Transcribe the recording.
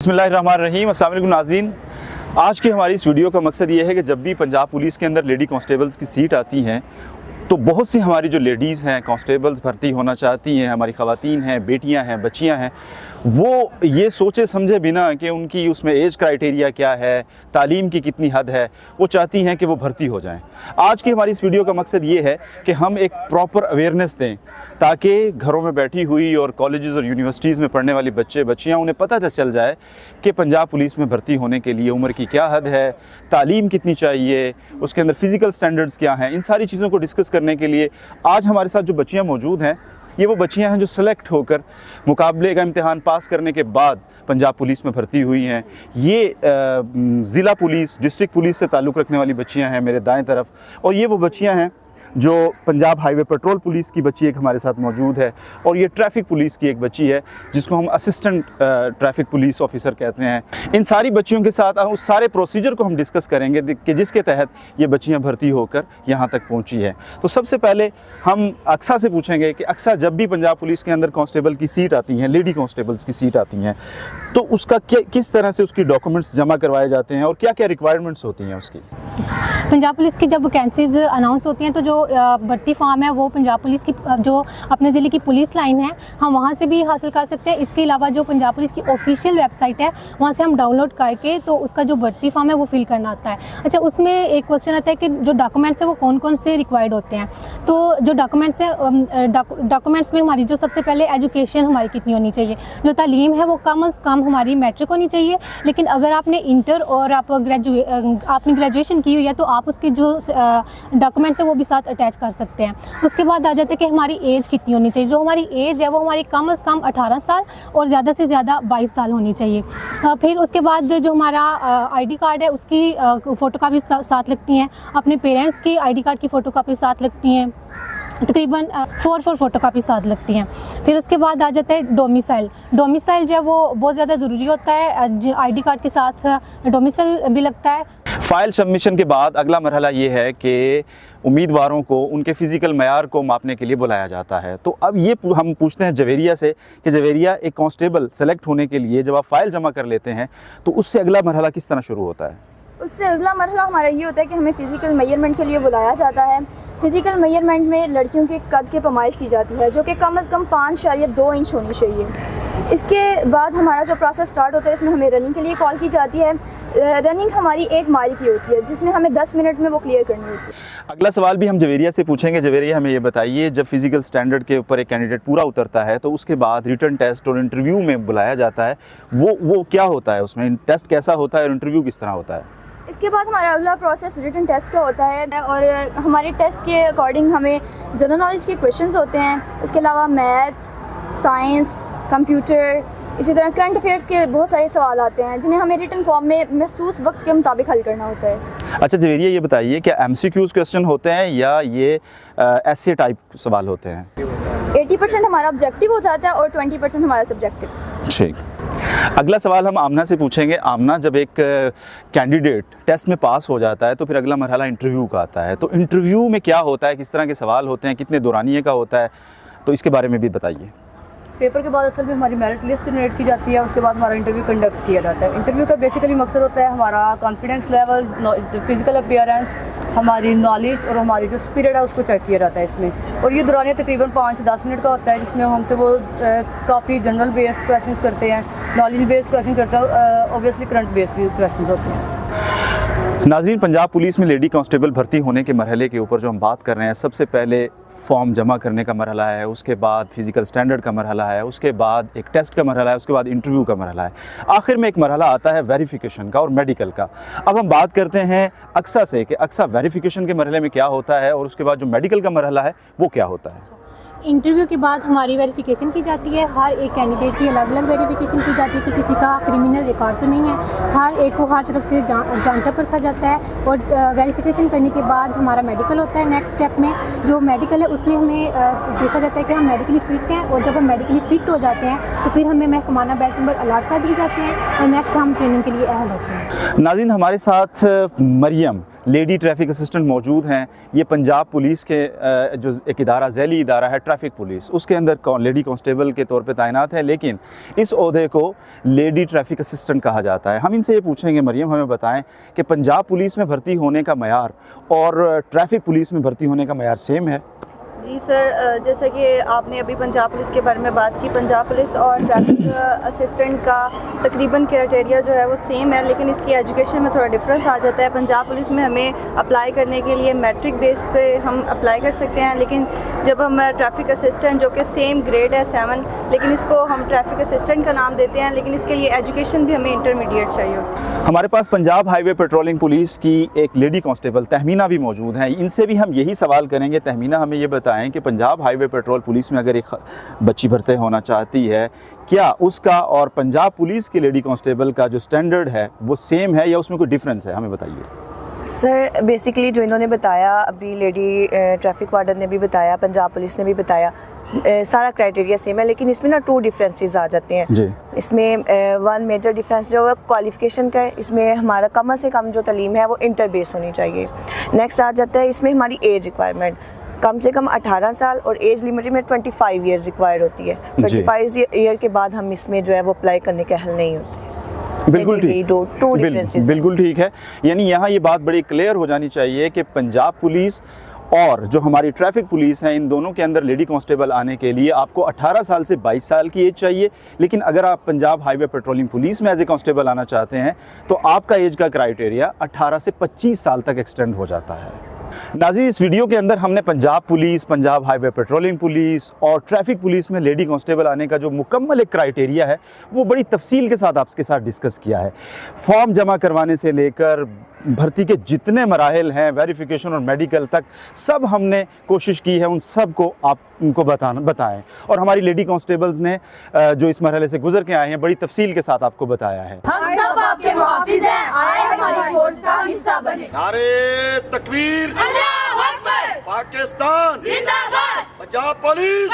बिस्मिल्लाहिर्रहमानिर्रहीम। अस्सलाम वालेकुम नाज़रीन। आज की हमारी इस वीडियो का मकसद ये है कि जब भी पंजाब पुलिस के अंदर लेडी कांस्टेबल्स की सीट आती हैं तो बहुत सी हमारी जो लेडीज़ हैं कांस्टेबल्स भर्ती होना चाहती हैं, हमारी ख़वातीन हैं, बेटियां हैं, बच्चियां हैं, वो ये सोचे समझे बिना कि उनकी उसमें एज क्राइटेरिया क्या है, तालीम की कितनी हद है, वो चाहती हैं कि वो भर्ती हो जाएं। आज की हमारी इस वीडियो का मकसद ये है कि हम एक प्रॉपर अवेयरनेस दें ताकि घरों में बैठी हुई और कॉलेजेस और यूनिवर्सिटीज़ में पढ़ने वाली बच्चे बच्चियाँ उन्हें पता चल जाए कि पंजाब पुलिस में भर्ती होने के लिए उम्र की क्या हद है, तालीम कितनी चाहिए, उसके अंदर फ़िज़िकल स्टैंडर्ड्स क्या हैं। इन सारी चीज़ों को डिस्कस करने के लिए आज हमारे साथ जो बच्चियाँ मौजूद हैं, ये वो बच्चियां हैं जो सेलेक्ट होकर मुकाबले का इम्तिहान पास करने के बाद पंजाब पुलिस में भर्ती हुई हैं। ये ज़िला पुलिस, डिस्ट्रिक्ट पुलिस से ताल्लुक़ रखने वाली बच्चियां हैं मेरे दाएं तरफ, और ये वो बच्चियां हैं जो पंजाब हाईवे पेट्रोल पुलिस की बच्ची एक हमारे साथ मौजूद है, और ये ट्रैफिक पुलिस की एक बच्ची है जिसको हम असिस्टेंट ट्रैफिक पुलिस ऑफिसर कहते हैं। इन सारी बच्चियों के साथ उस सारे प्रोसीजर को हम डिस्कस करेंगे कि जिसके तहत ये बच्चियां भर्ती होकर यहाँ तक पहुँची है। तो सबसे पहले हम अक्सा से पूछेंगे कि अक्सा, जब भी पंजाब पुलिस के अंदर कांस्टेबल की सीट आती हैं, लेडी कांस्टेबल्स की सीट आती हैं, तो उसका किस तरह से उसकी डॉक्यूमेंट्स जमा करवाए जाते हैं और क्या क्या रिक्वायरमेंट्स होती हैं उसकी? पंजाब पुलिस की जब वैकेंसीज अनाउंस होती हैं तो जो भर्ती फॉर्म है वो पंजाब पुलिस की जो अपने ज़िले की पुलिस लाइन है हम वहाँ से भी हासिल कर सकते हैं। इसके अलावा जो पंजाब पुलिस की ऑफिशियल वेबसाइट है वहाँ से हम डाउनलोड करके तो उसका जो भर्ती फॉर्म है वो फिल करना आता है। अच्छा, उसमें एक क्वेश्चन आता है कि जो डॉक्यूमेंट्स है वो कौन कौन से रिक्वायर्ड होते हैं। तो जो डॉक्यूमेंट्स है, डॉक्यूमेंट्स में हमारी जो सबसे पहले एजुकेशन हमारी कितनी होनी चाहिए, जो तालीम है वो कम अज़ कम हमारी मैट्रिक होनी चाहिए। लेकिन अगर आपने इंटर और आपने ग्रेजुएशन की हुई है तो आप उसके जो डॉक्यूमेंट्स है वो भी साथ अटैच कर सकते हैं। उसके बाद आ जाते हैं कि हमारी एज कितनी होनी चाहिए। जो हमारी एज है वो हमारी कम अज़ कम 18 साल और ज़्यादा से ज़्यादा 22 साल होनी चाहिए। फिर उसके बाद जो हमारा आईडी कार्ड है उसकी फ़ोटोकॉपी साथ लगती हैं, अपने पेरेंट्स की आईडी कार्ड की फ़ोटोकॉपी साथ लगती हैं, तकरीबन 4 फ़ोटोकॉपी साथ लगती हैं। फिर उसके बाद आ जाता है डोमिसाइल जो है वो बहुत ज़्यादा ज़रूरी होता है, आईडी कार्ड के साथ डोमिसाइल भी लगता है। फ़ाइल सबमिशन के बाद अगला मरहला ये है कि उम्मीदवारों को उनके फ़िज़िकल मयार को मापने के लिए बुलाया जाता है। तो अब ये हम पूछते हैं जवेरिया से कि जवेरिया, एक कांस्टेबल सेलेक्ट होने के लिए जब आप फ़ाइल जमा कर लेते हैं तो उससे अगला मरहला किस तरह शुरू होता है? उससे अगला मरहला हमारा ये होता है कि हमें फ़िज़िकल मेजरमेंट के लिए बुलाया जाता है। फ़िज़िकल मेजरमेंट में लड़कियों के कद की पैमाइश की जाती है जो कि कम से कम 5.2 इंच होनी चाहिए। इसके बाद हमारा जो प्रोसेस स्टार्ट होता है इसमें हमें रनिंग के लिए कॉल की जाती है। रनिंग हमारी 1 माइल की होती है जिसमें हमें 10 मिनट में वो क्लियर करनी होती है। अगला सवाल भी हम जवेरिया से पूछेंगे। जवेरिया, हमें ये बताइए, जब फिज़िकल स्टैंडर्ड के ऊपर एक कैंडिडेट पूरा उतरता है तो उसके बाद रिटन टेस्ट और इंटरव्यू में बुलाया जाता है, वो क्या होता है, उसमें टेस्ट कैसा होता है और इंटरव्यू किस तरह होता है? इसके बाद हमारा अगला प्रोसेस रिटन टेस्ट का होता है और हमारे टेस्ट के अकॉर्डिंग हमें जनरल नॉलेज के क्वेश्चंस होते हैं। इसके अलावा मैथ, साइंस, कंप्यूटर, इसी तरह करंट अफेयर्स के बहुत सारे सवाल आते हैं जिन्हें हमें रिटन फॉर्म में महसूस वक्त के मुताबिक हल करना होता है। अच्छा जवेरिया, ये बताइए, क्या MCQs क्वेश्चन होते हैं या ये ऐसे टाइप सवाल होते हैं? 80% हमारा ऑब्जेक्टिव हो जाता है और 20% हमारा सब्जेक्टिव। ठीक। अगला सवाल हम आमना से पूछेंगे। आमना, जब एक कैंडिडेट टेस्ट में पास हो जाता है तो फिर अगला मरहला इंटरव्यू का आता है, तो इंटरव्यू में क्या होता है, किस तरह के सवाल होते हैं, कितने दौरानिए का होता है, तो इसके बारे में भी बताइए। पेपर के बाद असल में हमारी मेरिट लिस्ट जनरेट की जाती है, उसके बाद हमारा इंटरव्यू कंडक्ट किया जाता है। इंटरव्यू का बेसिकली मकसद होता है हमारा कॉन्फिडेंस लेवल, फिजिकल अपीयरेंस, हमारी नॉलेज और हमारी जो स्पिरिट है उसको चेक किया जाता है इसमें। और ये दौरानिया तकरीबन 5 से 10 मिनट का होता है जिसमें हमसे वो काफ़ी जनरल बेस्ड क्वेश्चन करते हैं, नॉलेज बेस्ड क्वेश्चन करते हैं, ऑब्वियसली करंट बेस्ड भी क्वेश्चन होते हैं। नाज़रीन, पंजाब पुलिस में लेडी कांस्टेबल भर्ती होने के मरहले के ऊपर जो हम बात कर रहे हैं, सबसे पहले फॉर्म जमा करने का मरहला है, उसके बाद फिज़िकल स्टैंडर्ड का मरहला है, उसके बाद एक टेस्ट का मरहला है, उसके बाद इंटरव्यू का मरहला है, आखिर में एक मरहला आता है वेरिफिकेशन का और मेडिकल का। अब हम बात करते हैं अक्सा से कि अक्सा, वेरिफिकेशन के मरहले में क्या होता है और उसके बाद जो मेडिकल का मरहला है वो क्या होता है? इंटरव्यू के बाद हमारी वेरिफिकेशन की जाती है। हर एक कैंडिडेट की अलग अलग वेरिफिकेशन की जाती है कि किसी का क्रिमिनल रिकॉर्ड तो नहीं है। हर एक को हर तरफ से जांचा परखा जाता है और वेरिफिकेशन करने के बाद हमारा मेडिकल होता है। नेक्स्ट स्टेप में जो मेडिकल है उसमें हमें देखा जाता है कि हम मेडिकली फ़िट हैं, और जब हम मेडिकली फ़िट हो जाते हैं तो फिर हमें महकमाना बैच नंबर अलॉट कर दिए जाते हैं और नेक्स्ट हम ट्रेनिंग के लिए अहल होते हैं। नाज़रीन, हमारे साथ मरियम लेडी ट्रैफिक असिस्टेंट मौजूद हैं। ये पंजाब पुलिस के जो एक इदारा झैली इदारा है ट्रैफिक पुलिस, उसके अंदर लेडी कांस्टेबल के तौर पे तैनात है, लेकिन इस ओहदे को लेडी ट्रैफिक असिस्टेंट कहा जाता है। हम इनसे ये पूछेंगे, मरियम हमें बताएं कि पंजाब पुलिस में भर्ती होने का मयार और ट्रैफिक पुलिस में भर्ती होने का मयार सेम है? जी सर, जैसा कि आपने अभी पंजाब पुलिस के बारे में बात की, पंजाब पुलिस और ट्रैफिक असिस्टेंट का तकरीबन क्राइटेरिया जो है वो सेम है, लेकिन इसकी एजुकेशन में थोड़ा डिफरेंस आ जाता है। पंजाब पुलिस में हमें अप्लाई करने के लिए मैट्रिक बेस पे हम अप्लाई कर सकते हैं, लेकिन जब हम ट्रैफिक असिस्टेंट जो कि सेम ग्रेड है 7, लेकिन इसको हम ट्रैफिक असिस्टेंट का नाम देते हैं, लेकिन इसके लिए एजुकेशन भी हमें इंटरमीडिएट चाहिए होती है। हमारे पास पंजाब हाईवे पेट्रोलिंग पुलिस की एक लेडी कांस्टेबल तहमीना भी मौजूद हैं। इनसे भी हम यही सवाल करेंगे। तहमीना, हमें ये बताएं कि पंजाब हाईवे पेट्रोल पुलिस में अगर एक बच्ची भर्ती होना चाहती है, क्या उसका और पंजाब पुलिस की लेडी कांस्टेबल का जो स्टैंडर्ड है वो सेम है या उसमें कोई डिफरेंस है? हमें बताइए। सर बेसिकली जो इन्होंने बताया, अभी लेडी ट्रैफिक वार्डन ने भी बताया, पंजाब पुलिस ने भी बताया, सारा क्राइटेरिया सेम है, लेकिन इसमें ना 2 डिफरेंसेस आ जाते हैं जी। इसमें 1 मेजर डिफरेंस जो है क्वालिफिकेशन का है। इसमें हमारा कम से कम जो तालीम है वो इंटर बेस होनी चाहिए। नेक्स्ट आ जाता है इसमें हमारी एज रिक्वायरमेंट, कम से कम 18 साल और एज लिमिट में 25 ईयर्स रिक्वायर्ड होती है। 25 ईयर के बाद हम इसमें जो है वो अप्लाई करने के अहल नहीं होते। बिल्कुल ठीक, बिल्कुल ठीक है। यानी यहाँ ये बात बड़ी क्लियर हो जानी चाहिए कि पंजाब पुलिस और जो हमारी ट्रैफिक पुलिस है, इन दोनों के अंदर लेडी कांस्टेबल आने के लिए आपको 18 साल से 22 साल की एज चाहिए, लेकिन अगर आप पंजाब हाईवे पेट्रोलिंग पुलिस में एज ए कांस्टेबल आना चाहते हैं तो आपका एज का क्राइटेरिया 18 से 25 साल तक एक्सटेंड हो जाता है। नाज़रीन, इस वीडियो के अंदर हमने Punjab police, Punjab highway patrolling police और ट्रैफिक पुलिस में लेडी कांस्टेबल आने का जो मुकम्मल एक क्राइटेरिया है वो बड़ी तफसील के साथ आपके साथ डिस्कस किया है। फॉर्म जमा करवाने से लेकर भर्ती के जितने मराहिल हैं, वेरिफिकेशन और मेडिकल तक, सब हमने कोशिश की है उन सब को आप उनको बताएं। और हमारी लेडी कांस्टेबल्स ने जो इस मरहले से गुजर के आए हैं बड़ी तफसील के साथ आपको बताया है। हम सब आपके मुहाफिज हैं, आए हमारी फोर्स का हिस्सा बने। नारे तकबीर, अल्लाहू अकबर, पाकिस्तान जिंदाबाद, पंजाब पुलिस।